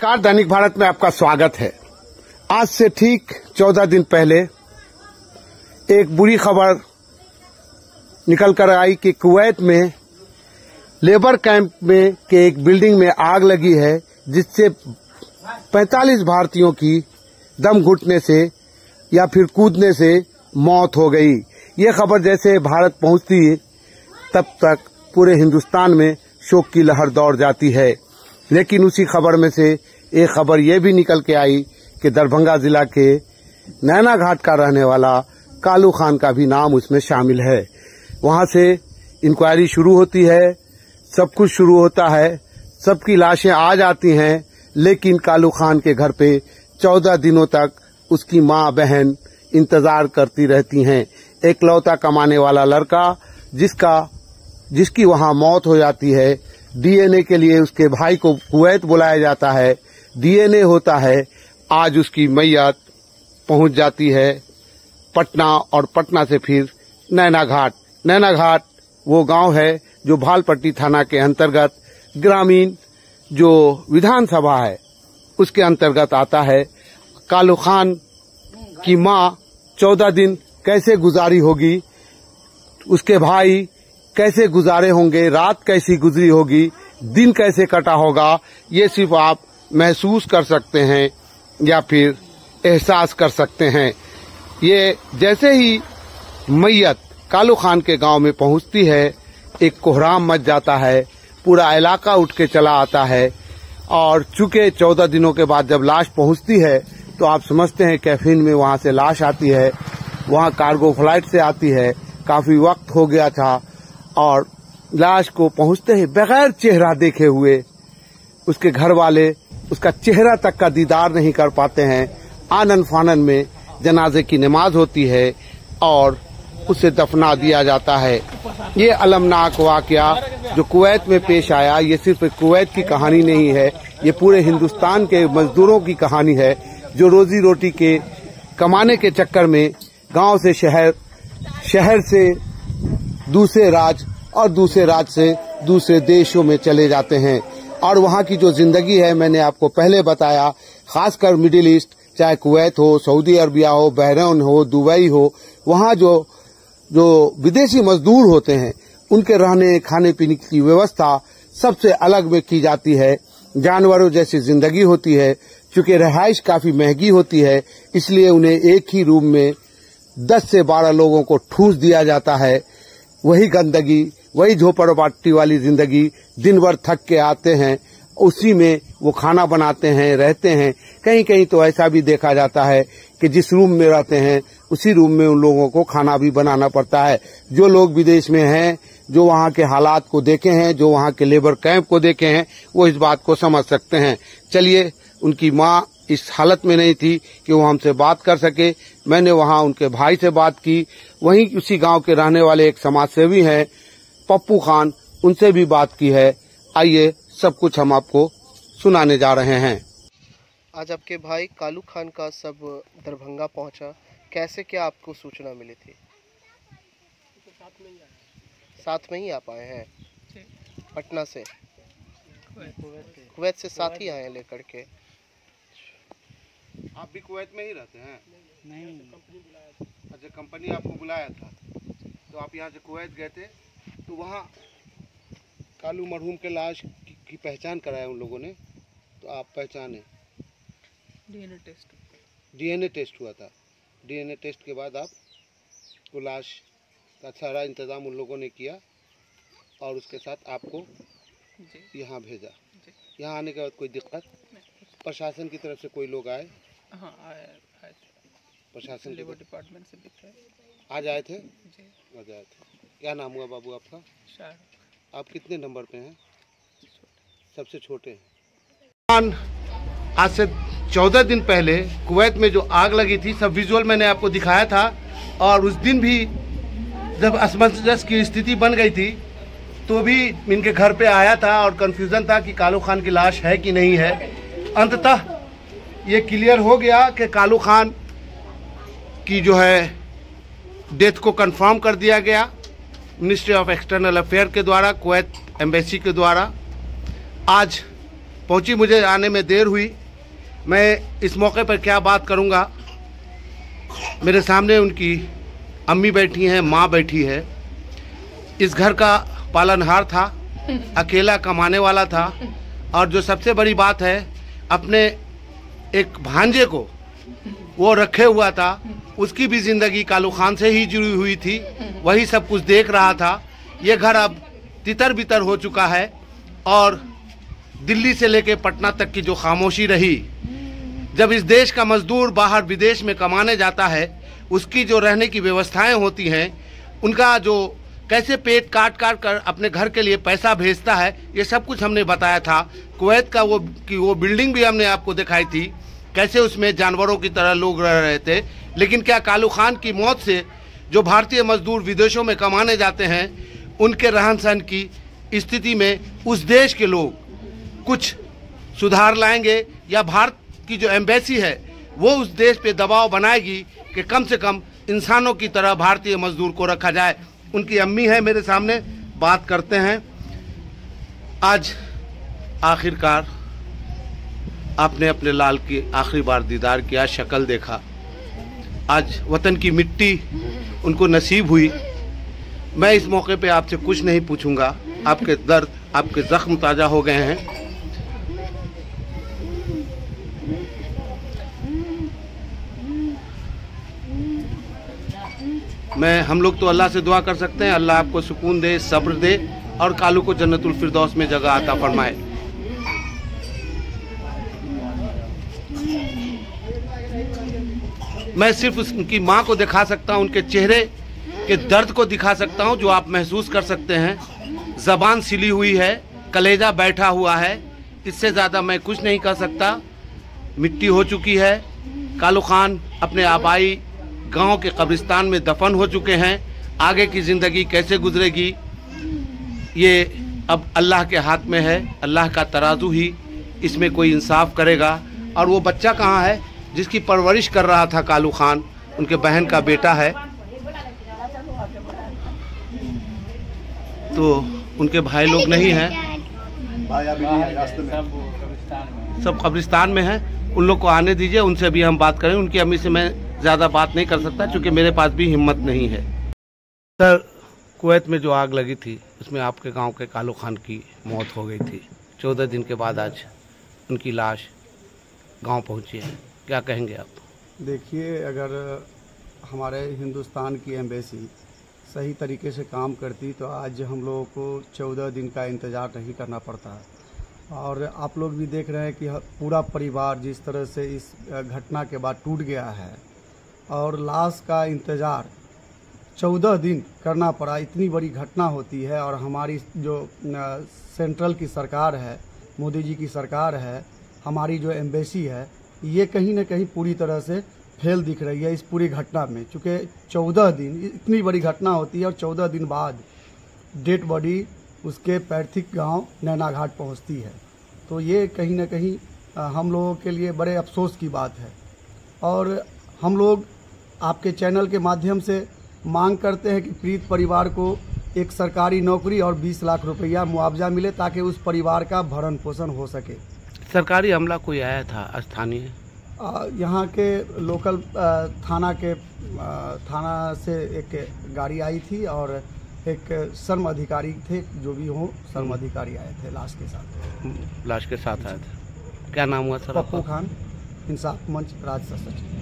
नमस्कार, दैनिक भारत में आपका स्वागत है। आज से ठीक 14 दिन पहले एक बुरी खबर निकल कर आई कि कुवैत में लेबर कैंप में के एक बिल्डिंग में आग लगी है, जिससे 45 भारतीयों की दम घुटने से या फिर कूदने से मौत हो गई। ये खबर जैसे भारत पहुंचती है तब तक पूरे हिंदुस्तान में शोक की लहर दौड़ जाती है। लेकिन उसी खबर में से एक खबर ये भी निकल के आई कि दरभंगा जिला के नैना घाट का रहने वाला कालू खान का भी नाम उसमें शामिल है। वहां से इंक्वायरी शुरू होती है, सब कुछ शुरू होता है, सबकी लाशें आ जाती हैं, लेकिन कालू खान के घर पे 14 दिनों तक उसकी माँ बहन इंतजार करती रहती हैं। एकलौता कमाने वाला लड़का जिसकी वहां मौत हो जाती है, डीएनए के लिए उसके भाई को कुवैत बुलाया जाता है, डीएनए होता है। आज उसकी मैयत पहुंच जाती है पटना और पटना से फिर नैना घाट। नैना घाट वो गांव है जो भालपट्टी थाना के अंतर्गत ग्रामीण जो विधानसभा है उसके अंतर्गत आता है। कालू खान की माँ 14 दिन कैसे गुजारी होगी, उसके भाई कैसे गुजारे होंगे, रात कैसी गुजरी होगी, दिन कैसे कटा होगा, ये सिर्फ आप महसूस कर सकते हैं या फिर एहसास कर सकते हैं। ये जैसे ही मैयत कालू खान के गांव में पहुंचती है, एक कोहराम मच जाता है, पूरा इलाका उठ के चला आता है। और चूंकि 14 दिनों के बाद जब लाश पहुंचती है तो आप समझते हैं कैफीन में वहां से लाश आती है, वहां कार्गो फ्लाइट से आती है। काफी वक्त हो गया था और लाश को पहुंचते ही बगैर चेहरा देखे हुए उसके घर वाले उसका चेहरा तक का दीदार नहीं कर पाते हैं। आनन फानन में जनाजे की नमाज होती है और उसे दफना दिया जाता है। ये अलमनाक वाकया जो कुवैत में पेश आया, ये सिर्फ कुवैत की कहानी नहीं है, ये पूरे हिंदुस्तान के मजदूरों की कहानी है जो रोजी रोटी के कमाने के चक्कर में गांव से शहर, शहर से दूसरे राज्य और दूसरे राज्य से दूसरे देशों में चले जाते हैं। और वहाँ की जो जिंदगी है, मैंने आपको पहले बताया, खासकर मिडिल ईस्ट, चाहे कुवैत हो, सऊदी अरबिया हो, बहरीन हो, दुबई हो, वहाँ जो विदेशी मजदूर होते हैं उनके रहने खाने पीने की व्यवस्था सबसे अलग में की जाती है। जानवरों जैसी जिंदगी होती है। चूंकि रहाइश काफी महंगी होती है, इसलिए उन्हें एक ही रूम में 10 से 12 लोगों को ठूस दिया जाता है। वही गंदगी, वही झोपड़पट्टी वाली जिंदगी, दिन भर थक के आते हैं, उसी में वो खाना बनाते हैं, रहते हैं। कहीं कहीं तो ऐसा भी देखा जाता है कि जिस रूम में रहते हैं उसी रूम में उन लोगों को खाना भी बनाना पड़ता है। जो लोग विदेश में हैं, जो वहाँ के हालात को देखे हैं, जो वहाँ के लेबर कैंप को देखे हैं, वो इस बात को समझ सकते हैं। चलिए, उनकी माँ इस हालत में नहीं थी कि वो हमसे बात कर सके। मैंने वहाँ उनके भाई से बात की, वहीं उसी गांव के रहने वाले एक समाजसेवी हैं पप्पू खान, उनसे भी बात की है। आइए सब कुछ हम आपको सुनाने जा रहे हैं। आज आपके भाई कालू खान का सब दरभंगा पहुंचा, कैसे क्या आपको सूचना मिली थी? साथ में ही आप आए हैं पटना से, कुवैत से साथ ही आए हैं लेकर के। आप भी कुवैत में ही रहते हैं? नहीं, अच्छा, कंपनी आपको बुलाया था तो आप यहाँ से कुवैत गए थे, तो वहाँ कालू मरहूम के लाश की पहचान कराया उन लोगों ने, तो आप पहचाने? डीएनए टेस्ट हुआ था। डीएनए टेस्ट के बाद आपको लाश का सारा इंतज़ाम उन लोगों ने किया और उसके साथ आपको यहाँ भेजा। यहाँ आने के बाद कोई दिक्कत? प्रशासन की तरफ से कोई लोग आए? हाँ, आए थे। प्रशासन लेबर डिपार्टमेंट से भी थे। आज आए थे? जी। आज आए थे। क्या नाम हुआ बाबू आपका? शाहरुख। आप कितने नंबर पे हैं? सबसे छोटे हैं। आज से 14 दिन पहले कुवैत में जो आग लगी थी, सब विजुअल मैंने आपको दिखाया था। और उस दिन भी जब असमंजस की स्थिति बन गई थी तो भी इनके घर पे आया था और कंफ्यूजन था कि कालू खान की लाश है कि नहीं है। अंततः ये क्लियर हो गया कि कालू खान की जो है डेथ को कंफर्म कर दिया गया मिनिस्ट्री ऑफ एक्सटर्नल अफेयर के द्वारा, कुवैत एम्बेसी के द्वारा। आज पहुंची, मुझे आने में देर हुई। मैं इस मौके पर क्या बात करूंगा, मेरे सामने उनकी अम्मी बैठी हैं, माँ बैठी है। इस घर का पालनहार था, अकेला कमाने वाला था, और जो सबसे बड़ी बात है, अपने एक भांजे को वो रखे हुआ था। उसकी भी ज़िंदगी कालू खान से ही जुड़ी हुई थी, वही सब कुछ देख रहा था। ये घर अब तितर बितर हो चुका है, और दिल्ली से लेकर पटना तक की जो खामोशी रही, जब इस देश का मजदूर बाहर विदेश में कमाने जाता है, उसकी जो रहने की व्यवस्थाएं होती हैं, उनका जो कैसे पेट काट काट कर अपने घर के लिए पैसा भेजता है, ये सब कुछ हमने बताया था। कुवैत का वो बिल्डिंग भी हमने आपको दिखाई थी, कैसे उसमें जानवरों की तरह लोग रह रहे थे। लेकिन क्या कालू खान की मौत से जो भारतीय मजदूर विदेशों में कमाने जाते हैं, उनके रहन सहन की स्थिति में उस देश के लोग कुछ सुधार लाएंगे, या भारत की जो एम्बेसी है वो उस देश पे दबाव बनाएगी कि कम से कम इंसानों की तरह भारतीय मजदूर को रखा जाए। उनकी अम्मी है मेरे सामने, बात करते हैं। आज आखिरकार आपने अपने लाल की आखिरी बार दीदार किया, शक्ल देखा। आज वतन की मिट्टी उनको नसीब हुई। मैं इस मौके पे आपसे कुछ नहीं पूछूंगा, आपके दर्द, आपके जख्म ताज़ा हो गए हैं। हम लोग तो अल्लाह से दुआ कर सकते हैं, अल्लाह आपको सुकून दे, सब्र दे, और कालू को जन्नतुल फिरदौस में जगह अता फरमाए। मैं सिर्फ उनकी माँ को दिखा सकता हूँ, उनके चेहरे के दर्द को दिखा सकता हूँ, जो आप महसूस कर सकते हैं। ज़बान सिली हुई है, कलेजा बैठा हुआ है, इससे ज़्यादा मैं कुछ नहीं कर सकता। मिट्टी हो चुकी है। कालू खान अपने आबाई गांव के कब्रिस्तान में दफन हो चुके हैं। आगे की ज़िंदगी कैसे गुजरेगी, ये अब अल्लाह के हाथ में है। अल्लाह का तराजू ही इसमें कोई इंसाफ करेगा। और वो बच्चा कहाँ है जिसकी परवरिश कर रहा था कालू खान, उनके बहन का बेटा है। तो उनके भाई लोग नहीं हैं, सब कब्रिस्तान में हैं। उन लोग को आने दीजिए, उनसे भी हम बात करें। उनकी अम्मी से मैं ज़्यादा बात नहीं कर सकता, क्योंकि मेरे पास भी हिम्मत नहीं है। सर, कुवैत में जो आग लगी थी, उसमें आपके गांव के कालू खान की मौत हो गई थी। 14 दिन के बाद आज उनकी लाश गांव पहुंची है, क्या कहेंगे आप? देखिए, अगर हमारे हिंदुस्तान की एम्बेसी सही तरीके से काम करती तो आज हम लोगों को 14 दिन का इंतज़ार नहीं करना पड़ता है। और आप लोग भी देख रहे हैं कि पूरा परिवार जिस तरह से इस घटना के बाद टूट गया है, और लाश का इंतज़ार 14 दिन करना पड़ा। इतनी बड़ी घटना होती है, और हमारी जो सेंट्रल की सरकार है, मोदी जी की सरकार है, हमारी जो एम्बेसी है, ये कहीं ना कहीं पूरी तरह से फेल दिख रही है इस पूरी घटना में। चूँकि 14 दिन इतनी बड़ी घटना होती है, और 14 दिन बाद डेड बॉडी उसके पैतृक गांव नैना घाट पहुंचती है। तो ये कहीं ना कहीं हम लोगों के लिए बड़े अफसोस की बात है। और हम लोग आपके चैनल के माध्यम से मांग करते हैं कि पीड़ित परिवार को एक सरकारी नौकरी और 20 लाख रुपया मुआवजा मिले, ताकि उस परिवार का भरण पोषण हो सके। सरकारी अमला कोई आया था स्थानीय? यहाँ के लोकल थाना से एक गाड़ी आई थी, और एक श्रम अधिकारी थे, जो भी हो श्रम अधिकारी आए थे लाश के साथ। लाश के साथ आए थे। क्या नाम हुआ सर? पप्पू खान, इंसाफ मंच राज्य सचिव।